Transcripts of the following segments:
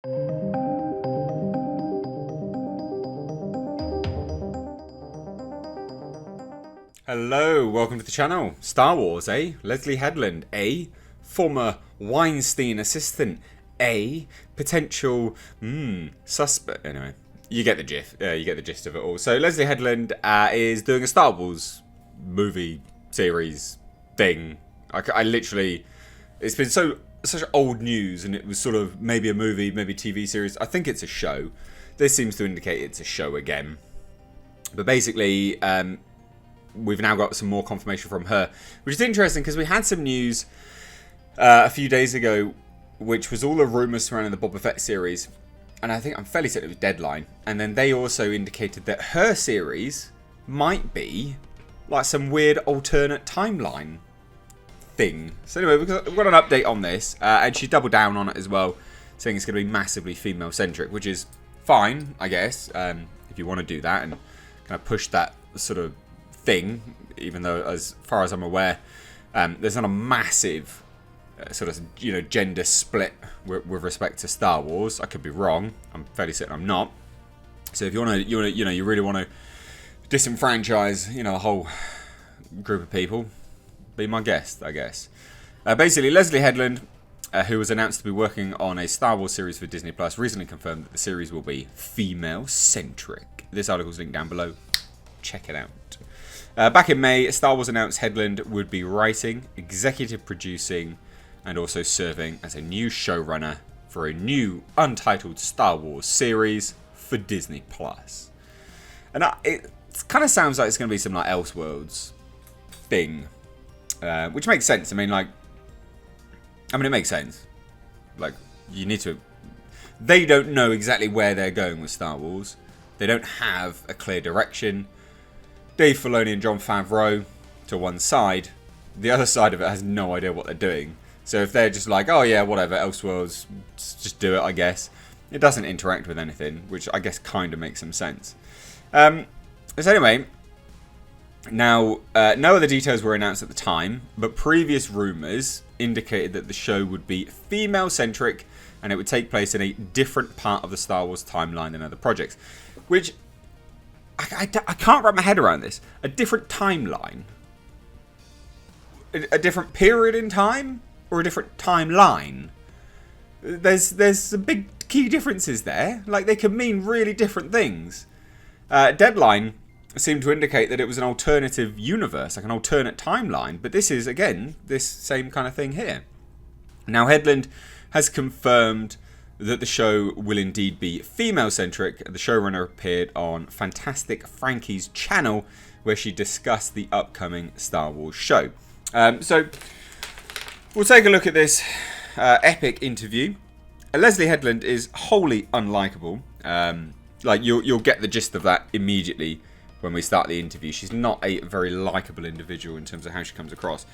Hello, welcome to the channel. Star Wars, eh? Leslie Headland, eh? Former Weinstein assistant, eh? Potential, suspect. Anyway, you get the gist. You get the gist of it all. So Leslie Headland is doing a Star Wars movie series thing. I literally, it's been such old news, and it was sort of maybe a movie, maybe TV series. I think it's a show. This seems to indicate it's a show again. But basically, we've now got some more confirmation from her, which is interesting because we had some news a few days ago, which was all the rumours surrounding the Boba Fett series, and I think I'm fairly certain it was Deadline. And then they also indicated that her series might be like some weird alternate timeline thing. So anyway, we've got an update on this, and she doubled down on it as well, saying it's going to be massively female-centric, which is fine, I guess, if you want to do that and kind of push that sort of thing, even though as far as I'm aware there's not a massive sort of gender split with respect to Star Wars. I could be wrong. I'm fairly certain I'm not. So if you really want to disenfranchise a whole group of people, be my guest, I guess. Basically, Leslie Headland, who was announced to be working on a Star Wars series for Disney Plus, recently confirmed that the series will be female-centric. This article's linked down below. Check it out. Back in May, Star Wars announced Headland would be writing, executive producing, and also serving as a new showrunner for a new untitled Star Wars series for Disney Plus. And it kind of sounds like it's going to be some like Elseworlds thing, which makes sense. I mean, it makes sense. Like, you need to. They don't know exactly where they're going with Star Wars. They don't have a clear direction. Dave Filoni and Jon Favreau to one side. The other side of it has no idea what they're doing. So if they're just like, oh yeah, whatever, Elseworlds, just do it, I guess. It doesn't interact with anything, which I guess kind of makes some sense. So anyway, now, no other details were announced at the time, but previous rumours indicated that the show would be female-centric and it would take place in a different part of the Star Wars timeline than other projects. Which, I can't wrap my head around this. A different timeline? A different period in time? Or a different timeline? There's some big key differences there. Like, they could mean really different things. Deadline seemed to indicate that it was an alternative universe, like an alternate timeline. But this is, again, this same kind of thing here. Now, Headland has confirmed that the show will indeed be female-centric. The showrunner appeared on Fantastic Frankie's channel, where she discussed the upcoming Star Wars show. So, we'll take a look at this epic interview. Leslie Headland is wholly unlikable. Like, you'll get the gist of that immediately when we start the interview. She's not a very likable individual in terms of how she comes across.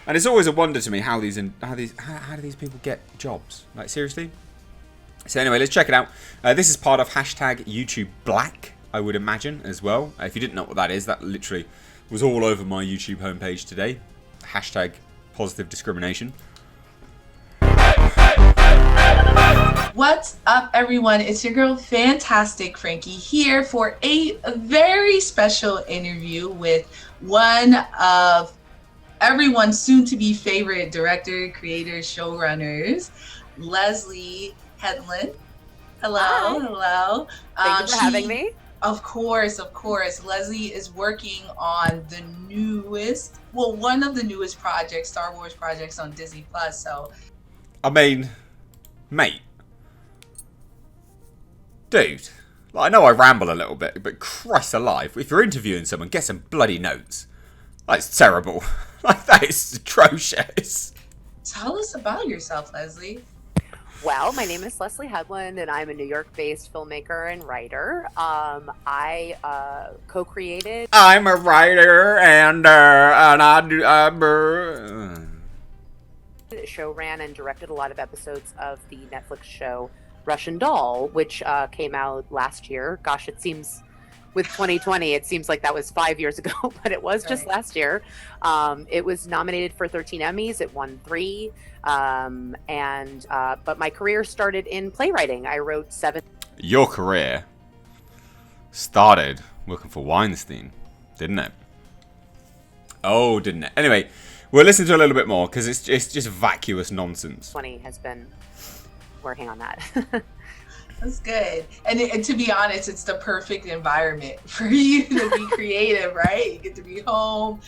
And it's always a wonder to me how do these people get jobs? Like, seriously? So anyway, let's check it out. This is part of hashtag YouTube Black, I would imagine, as well. If you didn't know what that is, that literally was all over my YouTube homepage today. Hashtag positive discrimination. What's up, everyone? It's your girl, Fantastic Frankie, here for a very special interview with one of everyone's soon-to-be favorite director, creators, showrunners, Leslie Headland. Hello. Hi. Hello. Thank you for having me. Of course. Leslie is working on the newest, one of the newest projects, Star Wars projects on Disney Plus. So, I mean, mate, dude, like, I know I ramble a little bit, but Christ alive, if you're interviewing someone, get some bloody notes. That's terrible. Like, that is atrocious. tell us about yourself, Leslie. Well, my name is Leslie Headland, and I'm a New York-based filmmaker and writer. I co-created. I'm a writer, and I do. Show ran and directed a lot of episodes of the Netflix show Russian Doll, which came out last year. Gosh, it seems with 2020, it seems like that was 5 years ago, but it was just last year. It was nominated for 13 Emmys. It won 3. But my career started in playwriting. I wrote 7. Your career started working for Weinstein, didn't it? Oh, didn't it? Anyway, we'll listen to a little bit more because it's just vacuous nonsense. 20 has been working on that. That's good. And to be honest, it's the perfect environment for you to be creative, right? You get to be home,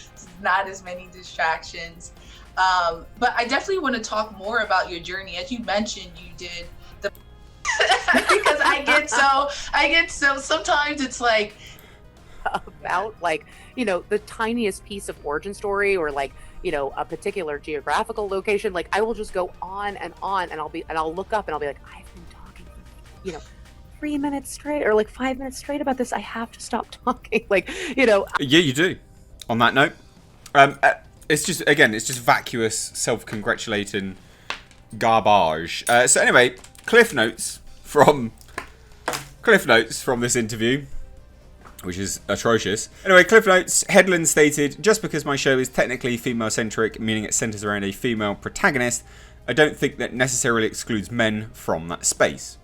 not as many distractions. But I definitely want to talk more about your journey. As you mentioned, you did the because I get so sometimes it's like about like, the tiniest piece of origin story or like, a particular geographical location. Like I will just go on and I'll look up and I'll be like, I've been talking, 3 minutes straight or like 5 minutes straight about this. I have to stop talking. Like, Yeah, you do. On that note, it's just vacuous, self-congratulating garbage. So anyway, cliff notes from this interview, which is atrocious. Anyway, cliff notes. Headland stated, just because my show is technically female-centric, meaning it centers around a female protagonist, I don't think that necessarily excludes men from that space.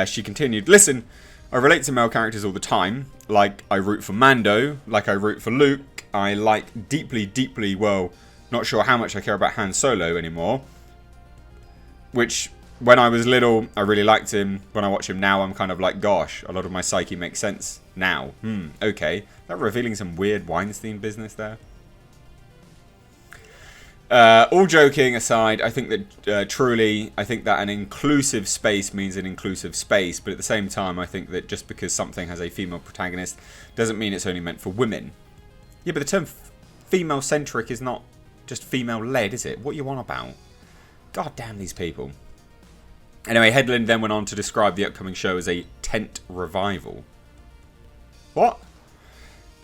She continued, listen, I relate to male characters all the time. Like, I root for Mando. Like, I root for Luke. I like deeply, well, not sure how much I care about Han Solo anymore. Which, when I was little, I really liked him. When I watch him now, I'm kind of like, gosh, a lot of my psyche makes sense now. Okay. That revealing some weird Weinstein business there. All joking aside, I think that truly, I think that an inclusive space means an inclusive space. But at the same time, I think that just because something has a female protagonist doesn't mean it's only meant for women. Yeah, but the term female-centric is not just female-led, is it? What are you on about? God damn these people. Anyway, Headland then went on to describe the upcoming show as a tent revival. What?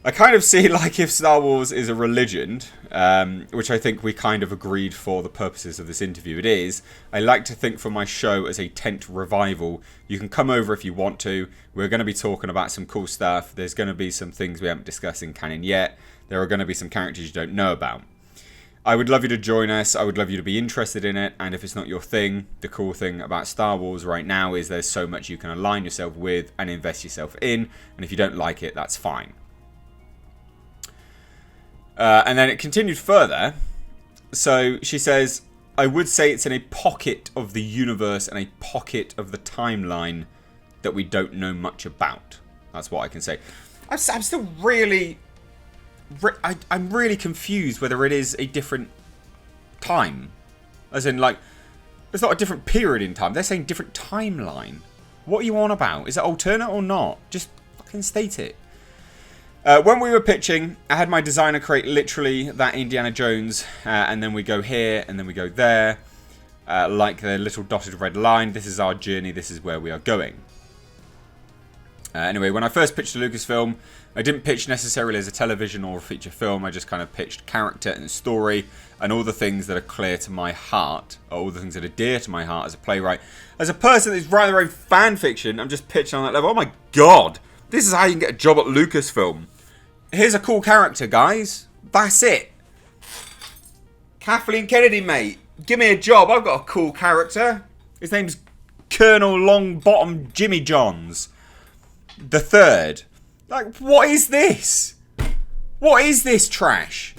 I kind of see like if Star Wars is a religion, which I think we kind of agreed for the purposes of this interview it is, I like to think for my show as a tent revival. You can come over if you want to. We're going to be talking about some cool stuff. There's going to be some things we haven't discussed in canon yet. There are going to be some characters you don't know about. I would love you to join us. I would love you to be interested in it. And if it's not your thing, the cool thing about Star Wars right now is there's so much you can align yourself with and invest yourself in. And if you don't like it, that's fine. And then it continued further. So she says, I would say it's in a pocket of the universe and a pocket of the timeline that we don't know much about. That's what I can say. I'm still really... I'm really confused whether it is a different time. As in, like, it's not a different period in time. They're saying different timeline. What are you on about? Is it alternate or not? Just fucking state it. When we were pitching, I had my designer create literally that Indiana Jones, and then we go here, and then we go there, like the little dotted red line. This is our journey, this is where we are going. Anyway, when I first pitched to Lucasfilm, I didn't pitch necessarily as a television or a feature film, I just kind of pitched character and story, and all the things that are clear to my heart, or all the things that are dear to my heart as a playwright. As a person that's writing their own fan fiction, I'm just pitching on that level. Oh my god, this is how you can get a job at Lucasfilm. Here's a cool character, guys. That's it. Kathleen Kennedy, mate. Give me a job. I've got a cool character. His name's Colonel Longbottom Jimmy Johns the Third. Like, what is this? What is this trash?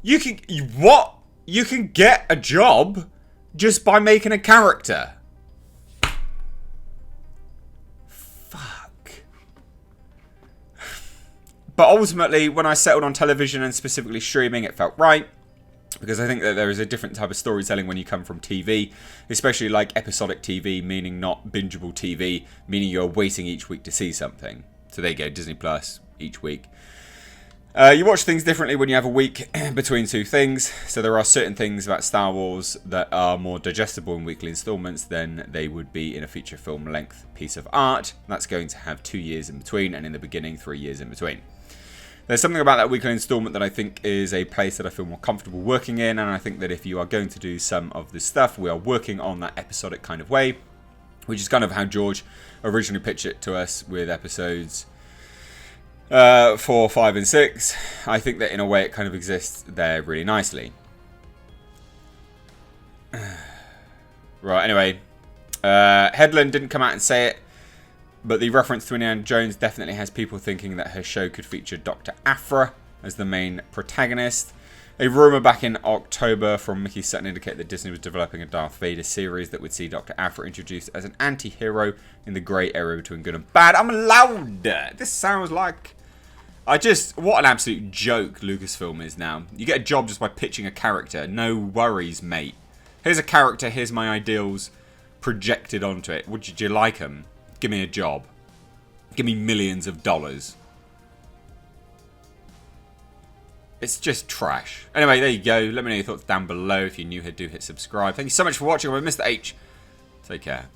You can get a job just by making a character. But ultimately, when I settled on television and specifically streaming, it felt right. Because I think that there is a different type of storytelling when you come from TV. Especially like episodic TV, meaning not bingeable TV. Meaning you're waiting each week to see something. So there you go, Disney Plus each week. You watch things differently when you have a week between two things. So there are certain things about Star Wars that are more digestible in weekly installments than they would be in a feature film length piece of art. That's going to have 2 years in between, and in the beginning 3 years in between. There's something about that weekly installment that I think is a place that I feel more comfortable working in, and I think that if you are going to do some of this stuff, we are working on that episodic kind of way, which is kind of how George originally pitched it to us with episodes 4, 5, and 6. I think that in a way it kind of exists there really nicely. Right, anyway. Headland didn't come out and say it, but the reference to Indiana Jones definitely has people thinking that her show could feature Dr. Aphra as the main protagonist. A rumour back in October from Mickey Sutton indicated that Disney was developing a Darth Vader series that would see Dr. Aphra introduced as an anti-hero in the grey area between good and bad. I'm loud! This sounds like... what an absolute joke Lucasfilm is now. You get a job just by pitching a character. No worries, mate. Here's a character, here's my ideals projected onto it. Would you like them? Give me a job. Give me millions of dollars. It's just trash. Anyway, there you go. Let me know your thoughts down below. If you're new here, do hit subscribe. Thank you so much for watching. I'm Mr. H. Take care.